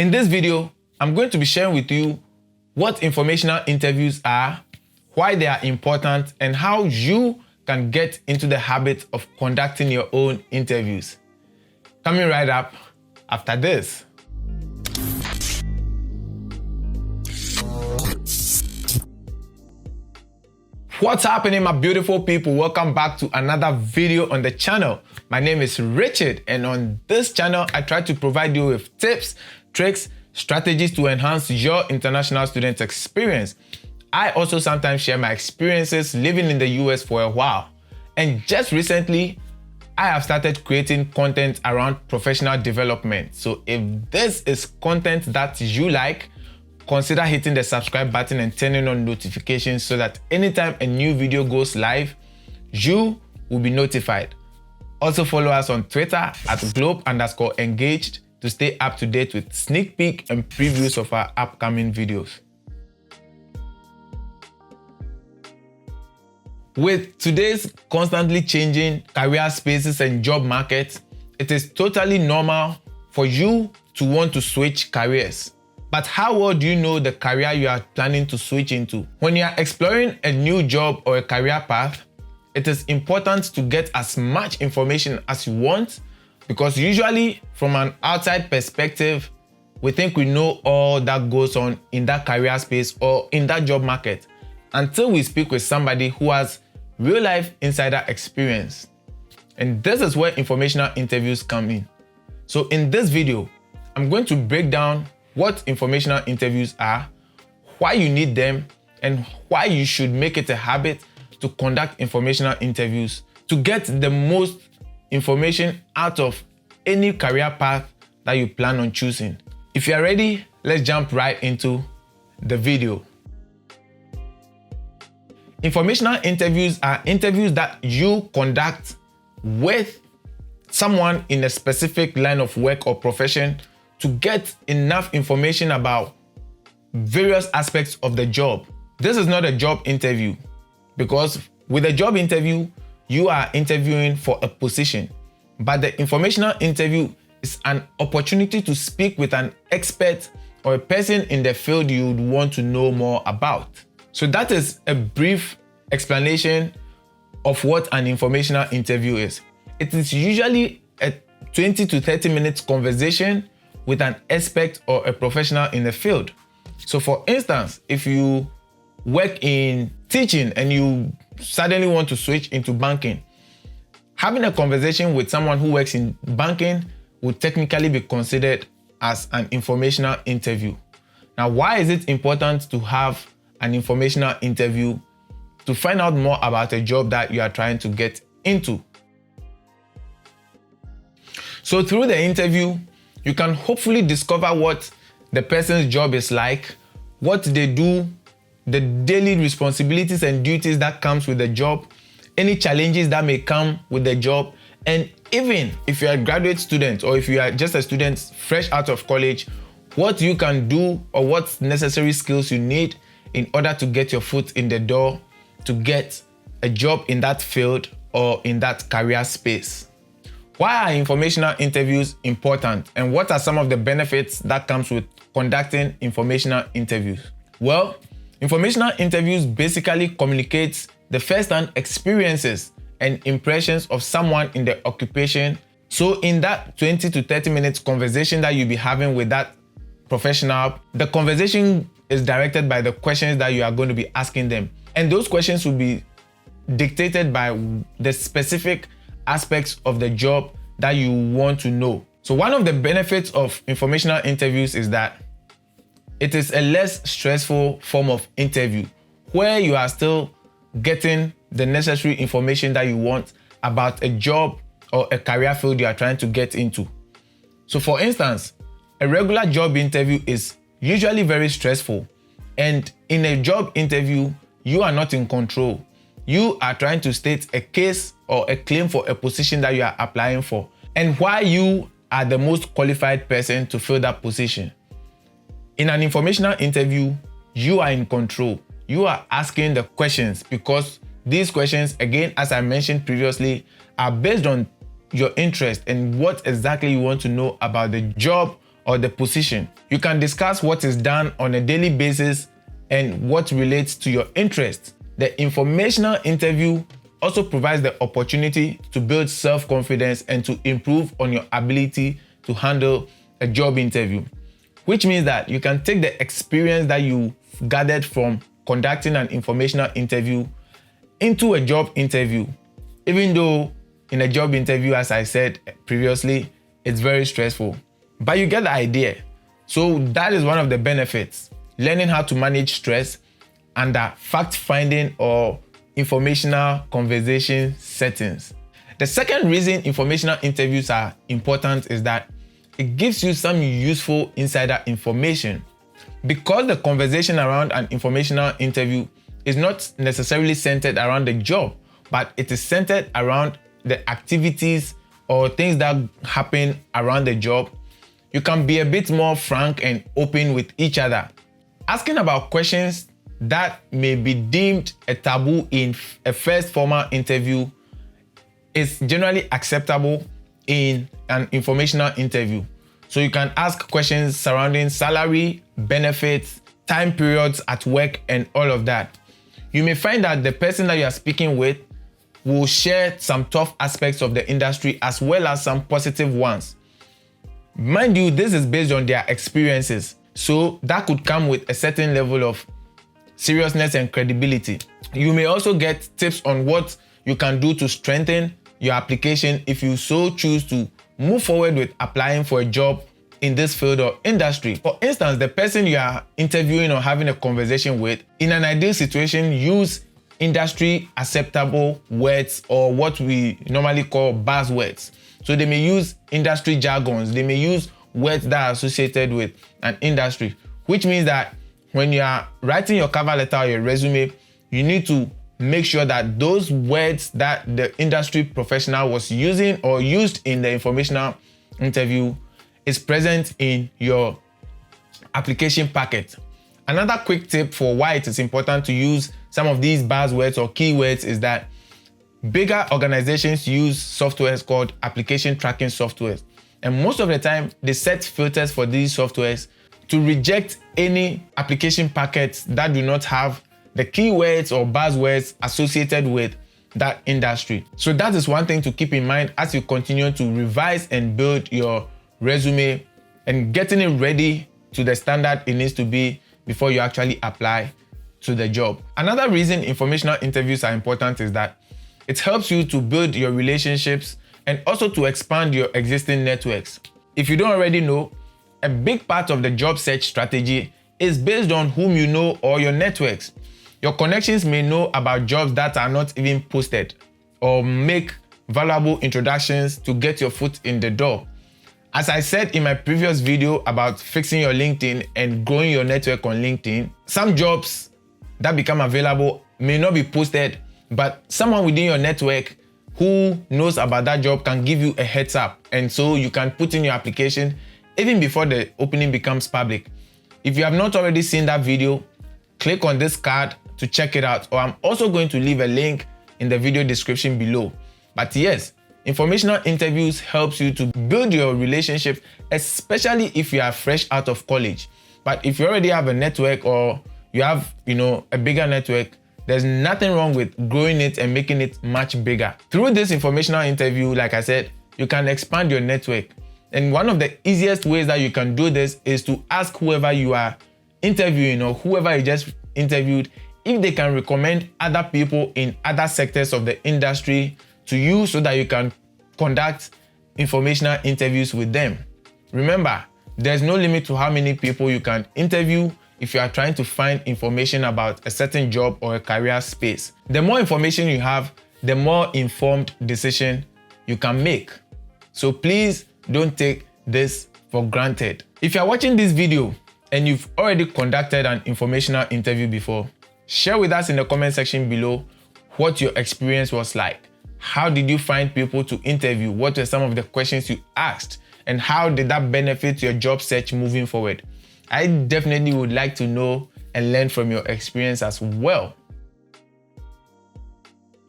In this video, I'm going to be sharing with you what informational interviews are, why they are important, and how you can get into the habit of conducting your own interviews. Coming right up after this. What's happening, my beautiful people? Welcome back to another video on the channel. My name is Richard, and on this channel, I try to provide you with tips, tricks, strategies to enhance your international student experience. I also sometimes share my experiences living in the US for a while. And just recently, I have started creating content around professional development. So if this is content that you like, consider hitting the subscribe button and turning on notifications so that anytime a new video goes live, you will be notified. Also follow us on Twitter at globe_engaged to stay up to date with sneak peek and previews of our upcoming videos. With today's constantly changing career spaces and job markets, it is totally normal for you to want to switch careers. But how well do you know the career you are planning to switch into? When you are exploring a new job or a career path, it is important to get as much information as you want, because usually from an outside perspective, we think we know all that goes on in that career space or in that job market until we speak with somebody who has real life insider experience. And this is where informational interviews come in. So in this video, I'm going to break down what informational interviews are, why you need them, and why you should make it a habit to conduct informational interviews to get the most information out of any career path that you plan on choosing. If you are ready, let's jump right into the video. Informational interviews are interviews that you conduct with someone in a specific line of work or profession to get enough information about various aspects of the job. This is not a job interview, because with a job interview, you are interviewing for a position. But the informational interview is an opportunity to speak with an expert or a person in the field you would want to know more about. So that is a brief explanation of what an informational interview is. It is usually a 20 to 30 minutes conversation with an expert or a professional in the field. So for instance, if you work in teaching and you suddenly want to switch into banking, having a conversation with someone who works in banking would technically be considered as an informational interview. Now, why is it important to have an informational interview? To find out more about a job that you are trying to get into. So through the interview, you can hopefully discover what the person's job is like, what they do, the daily responsibilities and duties that comes with the job, any challenges that may come with the job, and even if you're a graduate student or if you are just a student fresh out of college, what you can do or what necessary skills you need in order to get your foot in the door to get a job in that field or in that career space. Why are informational interviews important, and what are some of the benefits that comes with conducting informational interviews? Well, informational interviews basically communicates the first-hand experiences and impressions of someone in the occupation. So in that 20 to 30 minutes conversation that you'll be having with that professional, the conversation is directed by the questions that you are going to be asking them. And those questions will be dictated by the specific aspects of the job that you want to know. So one of the benefits of informational interviews is that it is a less stressful form of interview where you are still getting the necessary information that you want about a job or a career field you are trying to get into. So for instance, a regular job interview is usually very stressful, and in a job interview, you are not in control. You are trying to state a case or a claim for a position that you are applying for, and why you are the most qualified person to fill that position. In an informational interview, you are in control. You are asking the questions because these questions, again, as I mentioned previously, are based on your interest and what exactly you want to know about the job or the position. You can discuss what is done on a daily basis and what relates to your interests. The informational interview also provides the opportunity to build self-confidence and to improve on your ability to handle a job interview, which means that you can take the experience that you gathered from conducting an informational interview into a job interview, even though in a job interview, as I said previously, it's very stressful. But you get the idea. So that is one of the benefits, learning how to manage stress under fact-finding or informational conversation settings. The second reason informational interviews are important is that it gives you some useful insider information. Because the conversation around an informational interview is not necessarily centered around the job, but it is centered around the activities or things that happen around the job, you can be a bit more frank and open with each other. Asking about questions that may be deemed a taboo in a first formal interview is generally acceptable in an informational interview. So you can ask questions surrounding salary, benefits, time periods at work, and all of that. You may find that the person that you are speaking with will share some tough aspects of the industry as well as some positive ones. Mind you, this is based on their experiences, so that could come with a certain level of seriousness and credibility. You may also get tips on what you can do to strengthen your application if you so choose to move forward with applying for a job in this field or industry. For instance, the person you are interviewing or having a conversation with, in an ideal situation, use industry acceptable words or what we normally call buzzwords. So they may use industry jargons, they may use words that are associated with an industry, which means that when you are writing your cover letter or your resume, you need to make sure that those words that the industry professional was using or used in the informational interview is present in your application packet. Another quick tip for why it is important to use some of these buzzwords or keywords is that bigger organizations use softwares called application tracking softwares. And most of the time, they set filters for these softwares to reject any application packets that do not have the keywords or buzzwords associated with that industry. So that is one thing to keep in mind as you continue to revise and build your resume and getting it ready to the standard it needs to be before you actually apply to the job. Another reason informational interviews are important is that it helps you to build your relationships and also to expand your existing networks. If you don't already know, a big part of the job search strategy is based on whom you know or your networks. Your connections may know about jobs that are not even posted or make valuable introductions to get your foot in the door. As I said in my previous video about fixing your LinkedIn and growing your network on LinkedIn, some jobs that become available may not be posted, but someone within your network who knows about that job can give you a heads up. And so you can put in your application even before the opening becomes public. If you have not already seen that video, click on this card to check it out, or I'm also going to leave a link in the video description below. But yes, informational interviews helps you to build your relationships, especially if you are fresh out of college. But if you already have a network or you have, a bigger network, there's nothing wrong with growing it and making it much bigger. Through this informational interview, like I said, you can expand your network. And one of the easiest ways that you can do this is to ask whoever you are interviewing or whoever you just interviewed if they can recommend other people in other sectors of the industry to you so that you can conduct informational interviews with them. Remember, there's no limit to how many people you can interview if you are trying to find information about a certain job or a career space. The more information you have, the more informed decision you can make. So please don't take this for granted. If you are watching this video and you've already conducted an informational interview before, share with us in the comment section below what your experience was like. How did you find people to interview? What were some of the questions you asked? And how did that benefit your job search moving forward? I definitely would like to know and learn from your experience as well.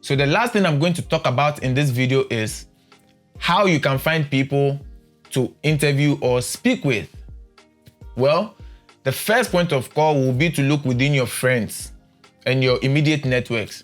So the last thing I'm going to talk about in this video is how you can find people to interview or speak with. Well, the first point of call will be to look within your friends and your immediate networks.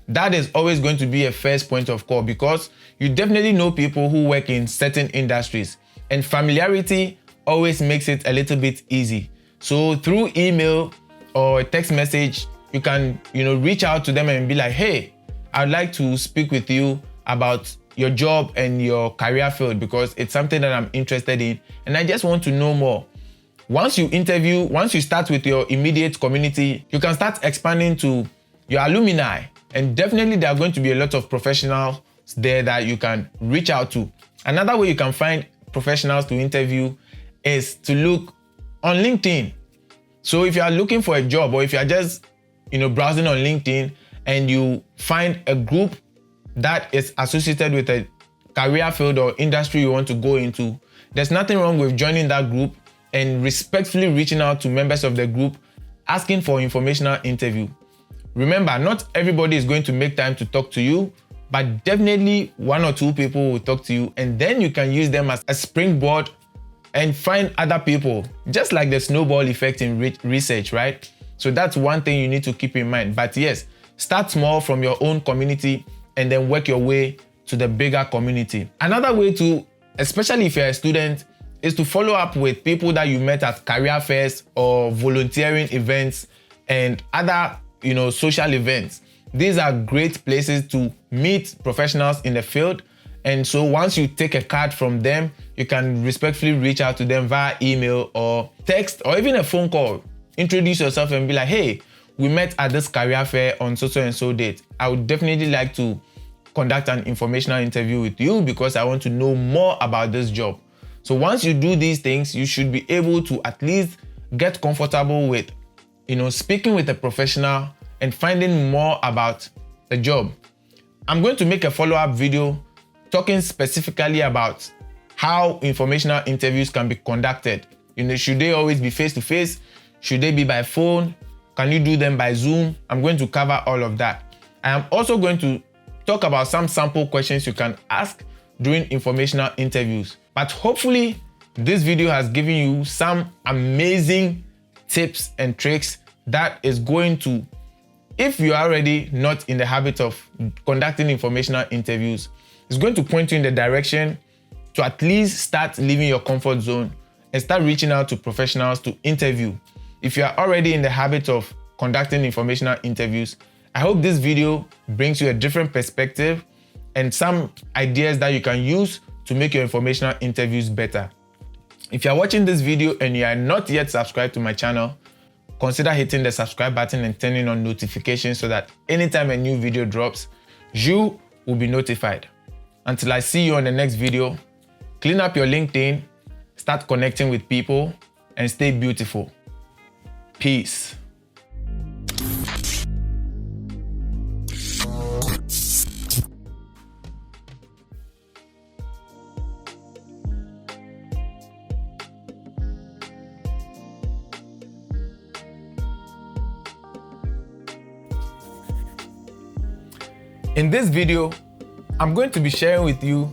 That is always going to be a first point of call because you definitely know people who work in certain industries, and familiarity always makes it a little bit easy. So through email or a text message, you can, reach out to them and be like, hey, I'd like to speak with you about your job and your career field because it's something that I'm interested in and I just want to know more. Once you start with your immediate community, you can start expanding to your alumni, and definitely there are going to be a lot of professionals there that you can reach out to. Another way you can find professionals to interview is to look on LinkedIn. So if you are looking for a job, or if you are just browsing on LinkedIn and you find a group that is associated with a career field or industry you want to go into, there's nothing wrong with joining that group and respectfully reaching out to members of the group asking for informational interview. Remember, not everybody is going to make time to talk to you, but definitely 1 or 2 people will talk to you, and then you can use them as a springboard and find other people, just like the snowball effect in research, right? So that's one thing you need to keep in mind. But yes, start small from your own community and then work your way to the bigger community. Another way to, especially if you're a student, is to follow up with people that you met at career fairs or volunteering events and other social events. These are great places to meet professionals in the field. And so once you take a card from them, you can respectfully reach out to them via email or text or even a phone call. Introduce yourself and be like, hey, we met at this career fair on so and so date. I would definitely like to conduct an informational interview with you because I want to know more about this job. So once you do these things, you should be able to at least get comfortable with speaking with a professional and finding more about the job. I'm going to make a follow-up video talking specifically about how informational interviews can be conducted. Should they always be face-to-face? Should they be by phone? Can you do them by Zoom? I'm going to cover all of that. I am also going to talk about some sample questions you can ask during informational interviews. But hopefully, this video has given you some amazing tips and tricks that is going to, if you are already not in the habit of conducting informational interviews, it's going to point you in the direction to at least start leaving your comfort zone and start reaching out to professionals to interview. If you are already in the habit of conducting informational interviews, I hope this video brings you a different perspective and some ideas that you can use to make your informational interviews better. If you are watching this video and you are not yet subscribed to my channel, consider hitting the subscribe button and turning on notifications so that anytime a new video drops, you will be notified. Until I see you on the next video, clean up your LinkedIn, start connecting with people, and stay beautiful. Peace. In this video, I'm going to be sharing with you